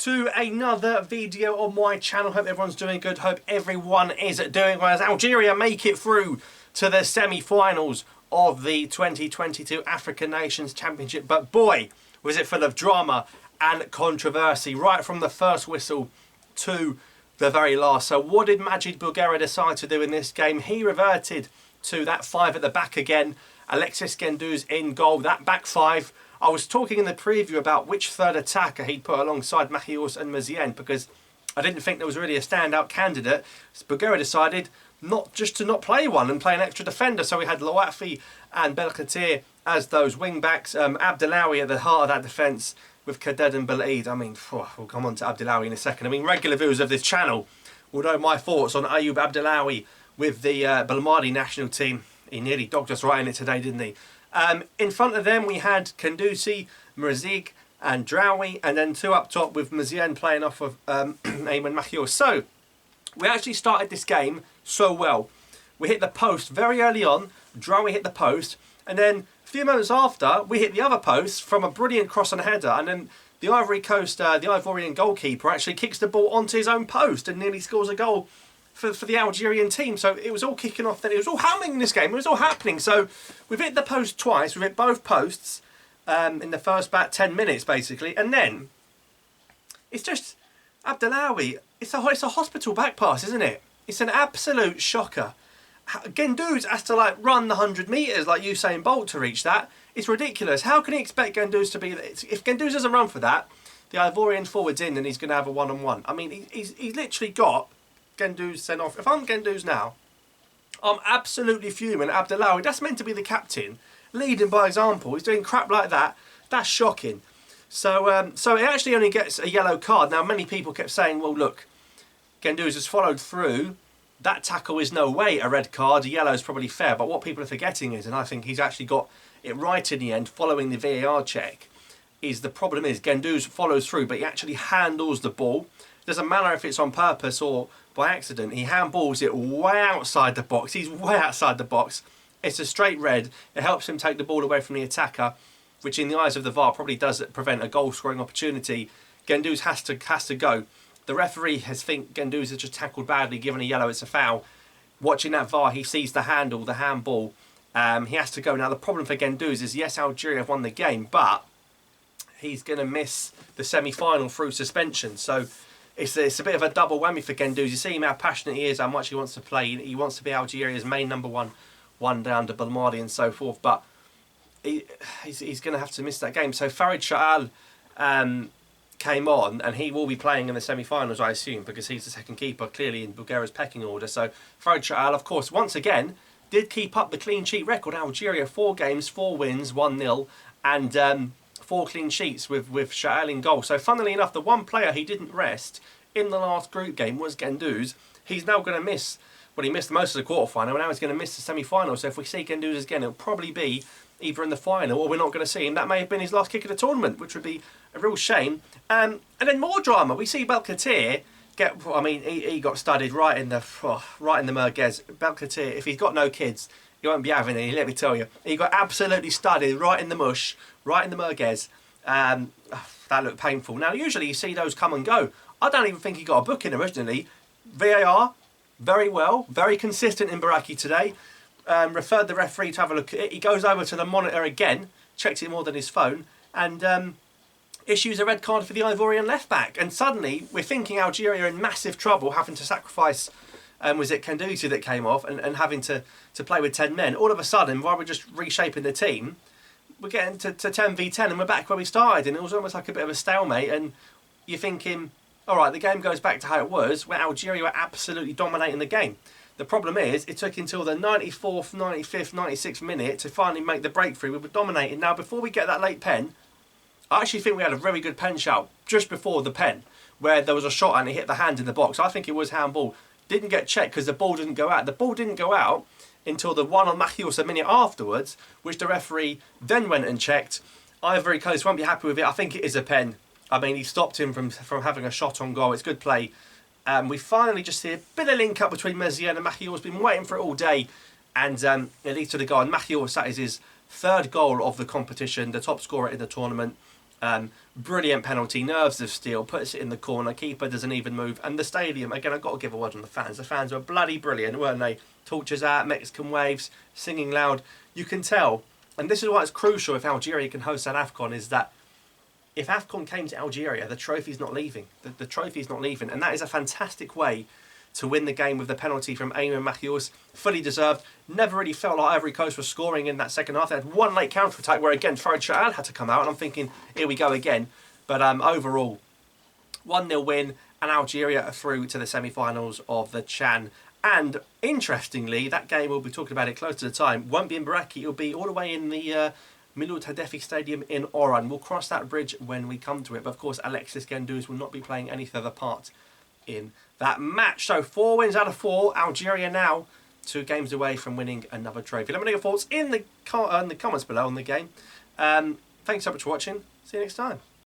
to another video on my channel. Hope everyone's doing good. Hope everyone is doing well as Algeria make it through to the semi-finals of the 2022 African Nations Championship. But boy, was it full of drama and controversy right from the first whistle to the very last. So what did Majid Bulgaria decide to do in this game? He reverted to that five at the back again. Alexis Guendouz in goal. That back five. I was talking in the preview about which third attacker he'd put alongside Mahious and Mazienne because I didn't think there was really a standout candidate. So Bulgaria decided not to play one and play an extra defender. So we had Louafi and Belkhatir as those wing backs. Abdellaoui at the heart of that defence with Kaded and Belaid. I mean, we'll come on to Abdellaoui in a second. I mean, regular viewers of this channel will know my thoughts on Ayoub Abdellaoui with the Belmadi national team. He nearly dogged us right in it today, didn't he? In front of them we had Guendouzi, Mrazig and Draoui, and then two up top with Mazienne playing off of Aymen Mahious. So we actually started this game so well. We hit the post very early on, Draoui hit the post, and then a few moments after we hit the other post from a brilliant cross and header, and then the Ivory Coast, the Ivorian goalkeeper actually kicks the ball onto his own post and nearly scores a goal for the Algerian team. So it was all kicking off then. It was all happening in this game. It was all happening. So we've hit the post twice. We've hit both posts in the first about 10 minutes, basically. And then it's just Abdellaoui. It's a hospital back pass, isn't it? It's an absolute shocker. Guendouz has to run the 100 metres like Usain Bolt to reach that. It's ridiculous. How can he expect Guendouz to be... If Guendouz doesn't run for that, the Ivorian forward's in and he's going to have a one-on-one. I mean, he's literally got Guendouz sent off. If I'm Guendouz now, I'm absolutely fuming. Abdellaoui, that's meant to be the captain, leading by example. He's doing crap like that. That's shocking. So so it actually only gets a yellow card. Now, many people kept saying, well, look, Guendouz has followed through. That tackle is no way a red card. A yellow is probably fair. But what people are forgetting is, and I think he's actually got it right in the end, following the VAR check, is the problem is Guendouz follows through, but he actually handles the ball. Doesn't matter if it's on purpose or by accident. He handballs it way outside the box. He's way outside the box. It's a straight red. It helps him take the ball away from the attacker, which in the eyes of the VAR probably does prevent a goal-scoring opportunity. Guendouz has to go. The referee has think Guendouz has just tackled badly, given a yellow, it's a foul. Watching that VAR, he sees the handle, the handball. He has to go. Now, the problem for Guendouz is, yes, Algeria have won the game, but he's going to miss the semi-final through suspension. So it's a bit of a double whammy for Guendouz. You see him how passionate he is, how much he wants to play. He wants to be Algeria's main number one down to Belmadi and so forth. But he's going to have to miss that game. So Farid Sha'al came on, and he will be playing in the semi-finals, I assume, because he's the second keeper, clearly in Bulgaria's pecking order. So Farid Sha'al, of course, once again, did keep up the clean sheet record. Algeria, 4 games, 4 wins, 1-0, and 4 clean sheets with Sha'al in goal. So funnily enough, the one player he didn't rest in the last group game was Guendouz. He's now going to miss, well, he missed most of the quarterfinal, and now he's going to miss the semi-final. So if we see Guendouz again, it'll probably be either in the final or we're not going to see him. That may have been his last kick of the tournament, which would be a real shame. And then more drama. We see Belkhatir get, I mean, he got studied right in the merguez. Belkhatir, if he's got no kids, he won't be having any, let me tell you. He got absolutely studied right in the mush, right in the merguez. That looked painful. Now, usually you see those come and go. I don't even think he got a booking originally. VAR, very well, very consistent in Baraki today. Referred the referee to have a look at it. He goes over to the monitor again, checks it more than his phone, and issues a red card for the Ivorian left back. And suddenly we're thinking Algeria are in massive trouble, having to sacrifice, was it Guendouzi that came off, and having to play with 10 men. All of a sudden, while we're just reshaping the team, we're getting to 10v10 and we're back where we started, and it was almost like a bit of a stalemate. And you're thinking, all right, the game goes back to how it was, where Algeria were absolutely dominating the game. The problem is, it took until the 94th, 95th, 96th minute to finally make the breakthrough. We were dominating. Now, before we get that late pen, I actually think we had a very good pen shout just before the pen, where there was a shot and it hit the hand in the box. I think it was handball. Didn't get checked because the ball didn't go out. The ball didn't go out until the one on Mahious a minute afterwards, which the referee then went and checked. Ivory Coast won't be happy with it. I think it is a pen. I mean, he stopped him from having a shot on goal. It's good play. We finally just see a bit of link up between Mazienne and Mahious. Been waiting for it all day, and it leads to the goal. And Mahious, that is his 3rd goal of the competition, the top scorer in the tournament. Brilliant penalty, nerves of steel, puts it in the corner, keeper doesn't even move, and the stadium, again, I've got to give a word on the fans. The fans were bloody brilliant, weren't they? Torches out, Mexican waves, singing loud. You can tell, and this is why it's crucial if Algeria can host that AFCON, is that if AFCON came to Algeria, the trophy's not leaving. The trophy's not leaving, and that is a fantastic way to win the game with the penalty from Aymen Mahious. Fully deserved. Never really felt like Ivory Coast was scoring in that second half. They had one late counter-attack where, again, Farid Chahal had to come out, and I'm thinking, here we go again. But overall, 1-0 win, and Algeria are through to the semi-finals of the Chan. And, interestingly, that game, we'll be talking about it close to the time, won't be in Baraki. It'll be all the way in the Milud Hadefi Stadium in Oran. We'll cross that bridge when we come to it. But, of course, Alexis Guendouz will not be playing any further part in that match. So 4 wins out of 4. Algeria now 2 games away from winning another trophy. Let me know your thoughts in the comments below on the game. Thanks so much for watching. See you next time.